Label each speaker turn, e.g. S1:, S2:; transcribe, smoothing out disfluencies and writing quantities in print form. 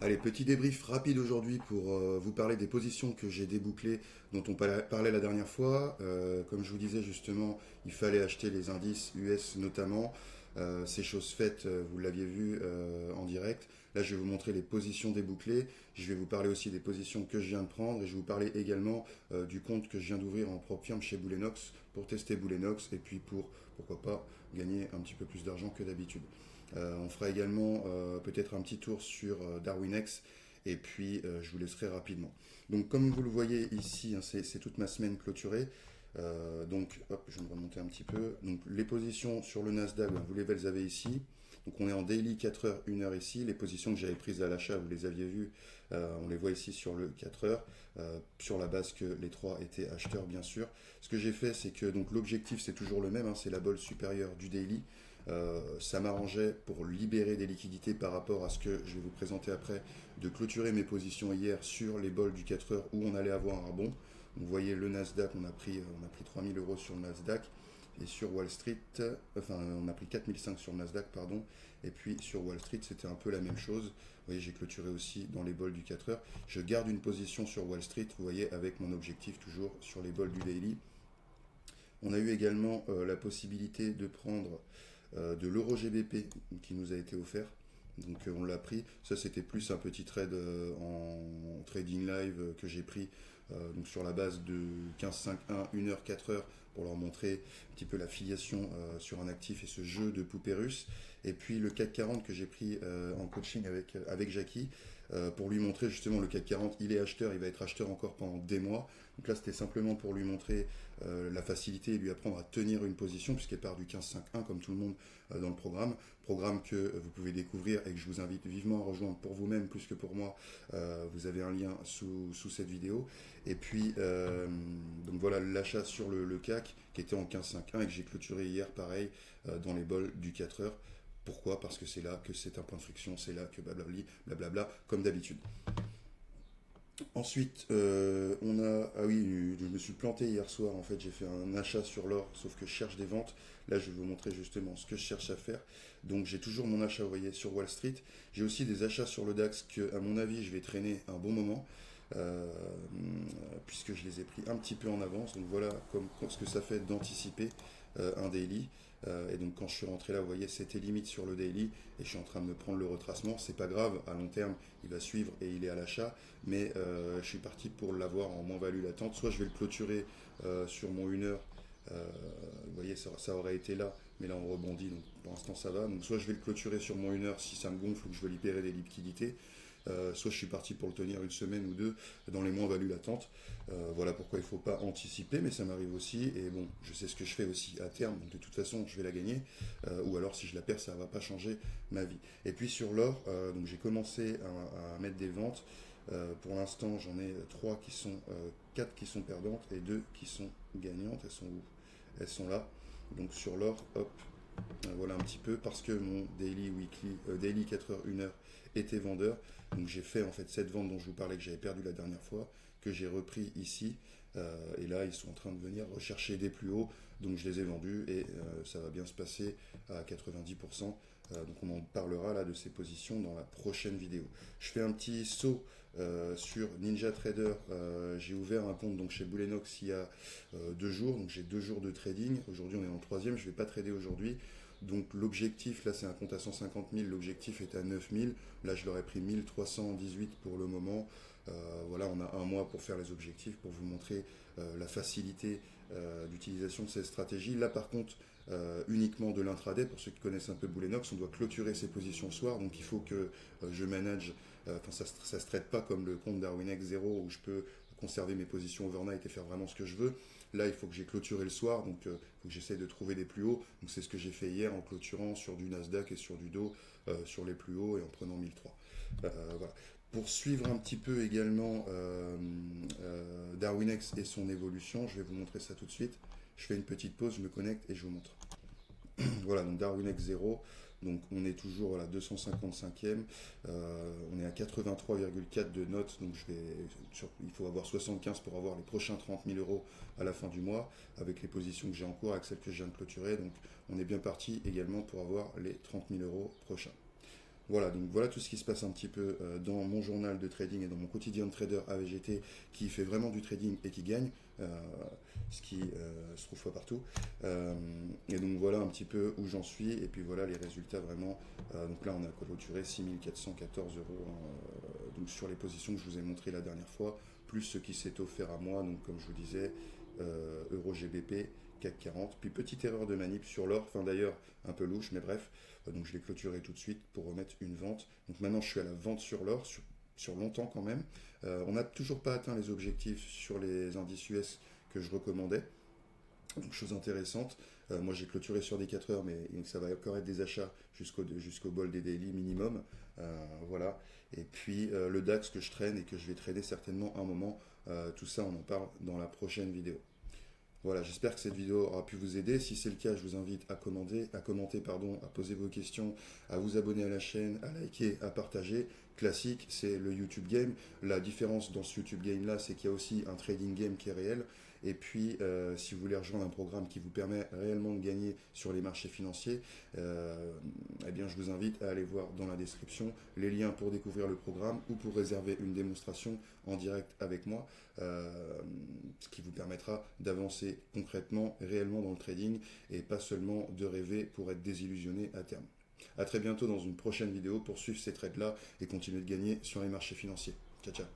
S1: Allez, petit débrief rapide aujourd'hui pour vous parler des positions que j'ai débouclées, dont on parlait la dernière fois. Comme je vous disais justement, il fallait acheter les indices US notamment. C'est chose faite, vous l'aviez vu en direct. Là, je vais vous montrer les positions débouclées. Je vais vous parler aussi des positions que je viens de prendre et je vais vous parler également du compte que je viens d'ouvrir en propre firme chez Boulenox pour tester Boulenox et puis pour, pourquoi pas, gagner un petit peu plus d'argent que d'habitude. On fera également peut-être un petit tour sur DarwinX et puis je vous laisserai rapidement. Donc comme vous le voyez ici, hein, c'est toute ma semaine clôturée. Donc hop, je vais me remonter un petit peu. Donc les positions sur le Nasdaq, ben, vous les avez ici. Donc on est en daily 4 heures, 1 heure ici. Les positions que j'avais prises à l'achat, vous les aviez vues. On les voit ici sur le 4 heures, sur la base que les trois étaient acheteurs bien sûr. Ce que j'ai fait, c'est que donc l'objectif c'est toujours le même, hein, c'est la bolle supérieure du daily. Ça m'arrangeait pour libérer des liquidités par rapport à ce que je vais vous présenter après, de clôturer mes positions hier sur les bols du 4 heures où on allait avoir un rebond. Vous voyez le Nasdaq, on a pris 3000 euros sur le Nasdaq. Et sur Wall Street, enfin on a pris 4005 sur le Nasdaq, pardon. Et puis sur Wall Street, c'était un peu la même chose. Vous voyez, j'ai clôturé aussi dans les bols du 4 heures. Je garde une position sur Wall Street, vous voyez, avec mon objectif toujours sur les bols du daily. On a eu également la possibilité de prendre de l'euro GBP qui nous a été offert. Donc on l'a pris. Ça c'était plus un petit trade en trading live que j'ai pris donc sur la base de 15-5-1, 1 heure, 4 heures pour leur montrer un petit peu l'affiliation sur un actif et ce jeu de poupée russe. Et puis le CAC 40 que j'ai pris en coaching avec Jackie pour lui montrer justement le CAC 40, il est acheteur, il va être acheteur encore pendant des mois. Donc là c'était simplement pour lui montrer la facilité et lui apprendre à tenir une position puisqu'elle part du 15-5-1 comme tout le monde dans le programme que vous pouvez découvrir et que je vous invite vivement à rejoindre pour vous-même plus que pour moi. Vous avez un lien sous cette vidéo. Et puis, donc voilà l'achat sur le CAC qui était en 15,51 et que j'ai clôturé hier pareil dans les bols du 4 heures. Pourquoi? Parce que c'est là que c'est un point de friction, c'est là que blablabla, comme d'habitude. Ensuite, on a. Ah oui, je me suis planté hier soir. En fait, j'ai fait un achat sur l'or, sauf que je cherche des ventes. Là, je vais vous montrer justement ce que je cherche à faire. Donc, j'ai toujours mon achat, vous voyez, sur Wall Street. J'ai aussi des achats sur le DAX que, à mon avis, je vais traîner un bon moment. euh, Puisque je les ai pris un petit peu en avance. Donc, voilà ce que ça fait d'anticiper un daily. Et donc, quand je suis rentré là, vous voyez, c'était limite sur le daily. Et je suis en train de me prendre le retracement. C'est pas grave, à long terme, il va suivre et il est à l'achat mais je suis parti pour l'avoir en moins-value latente. Soit je vais le clôturer sur mon 1 heure, vous voyez, ça aurait été là, mais là on rebondit, donc pour l'instant ça va. Donc soit je vais le clôturer sur mon 1 heure si ça me gonfle ou que je veux libérer des liquidités, soit je suis parti pour le tenir une semaine ou deux dans les moins-values latentes. Voilà pourquoi il ne faut pas anticiper, mais ça m'arrive aussi. Et bon, je sais ce que je fais aussi à terme, donc de toute façon je vais la gagner. Ou alors si je la perds, ça ne va pas changer ma vie. Et puis sur l'or, donc j'ai commencé à mettre des ventes. Pour l'instant, j'en ai 3 qui sont 4 qui sont perdantes et 2 qui sont gagnantes. Elles sont où? Elles sont là. Donc sur l'or, hop, voilà un petit peu parce que mon daily 4 heures, 1 heure était vendeur. Donc j'ai fait en fait cette vente dont je vous parlais que j'avais perdu la dernière fois, que j'ai repris ici. Et là, ils sont en train de venir rechercher des plus hauts. Donc je les ai vendus et ça va bien se passer à 90%. Donc on en parlera là de ces positions dans la prochaine vidéo. Je fais un petit saut sur Ninja Trader. J'ai ouvert un compte donc chez Boulenox il y a 2 jours. Donc j'ai 2 jours de trading. Aujourd'hui on est en troisième. Je ne vais pas trader aujourd'hui. Donc l'objectif, là c'est un compte à 150 000, l'objectif est à 9 000. Là je leur ai pris 1318 pour le moment. Voilà, on a un mois pour faire les objectifs, pour vous montrer la facilité d'utilisation de cette stratégie. Là par contre, uniquement de l'intraday, pour ceux qui connaissent un peu Boulenox, on doit clôturer ses positions soir, donc il faut que je manage, enfin ça se traite pas comme le compte DarwinX 0 où je peux conserver mes positions overnight et faire vraiment ce que je veux. Là, il faut que j'ai clôturé le soir, donc il faut que j'essaye de trouver des plus hauts. Donc c'est ce que j'ai fait hier en clôturant sur du Nasdaq et sur du Dow, sur les plus hauts et en prenant 1003. Voilà. Pour suivre un petit peu également DarwinX et son évolution, je vais vous montrer ça tout de suite. Je fais une petite pause, je me connecte et je vous montre. Voilà, donc DarwinX 0, donc on est toujours à la 255e, on est à 83,4 de notes, donc il faut avoir 75 pour avoir les prochains 30 000 euros à la fin du mois, avec les positions que j'ai en cours, avec celles que je viens de clôturer, donc on est bien parti également pour avoir les 30 000 euros prochains. Voilà, donc voilà tout ce qui se passe un petit peu dans mon journal de trading et dans mon quotidien de trader AVGT qui fait vraiment du trading et qui gagne, euh, ce qui se trouve pas partout. Euh, et donc voilà un petit peu où j'en suis et puis voilà les résultats vraiment. Donc là on a clôturé 6 414 euros hein, donc sur les positions que je vous ai montrées la dernière fois, plus ce qui s'est offert à moi, donc comme je vous disais, Euro GBP, CAC 40. Puis petite erreur de manip sur l'or, enfin d'ailleurs un peu louche, mais bref. Donc je l'ai clôturé tout de suite pour remettre une vente. Donc maintenant je suis à la vente sur l'or, sur longtemps quand même. On n'a toujours pas atteint les objectifs sur les indices US que je recommandais. Donc chose intéressante. Moi j'ai clôturé sur des 4 heures, mais ça va encore être des achats jusqu'au bol des daily minimum. Voilà. Et puis le DAX que je traîne et que je vais traîner certainement un moment. Tout ça on en parle dans la prochaine vidéo. Voilà, j'espère que cette vidéo aura pu vous aider. Si c'est le cas, je vous invite à commenter, pardon, à poser vos questions, à vous abonner à la chaîne, à liker, à partager. Classique, c'est le YouTube Game. La différence dans ce YouTube Game là, c'est qu'il y a aussi un trading game qui est réel. Et puis, si vous voulez rejoindre un programme qui vous permet réellement de gagner sur les marchés financiers, eh bien, je vous invite à aller voir dans la description les liens pour découvrir le programme ou pour réserver une démonstration en direct avec moi, ce qui vous permettra d'avancer concrètement, réellement dans le trading et pas seulement de rêver pour être désillusionné à terme. A très bientôt dans une prochaine vidéo pour suivre ces trades-là et continuer de gagner sur les marchés financiers. Ciao, ciao.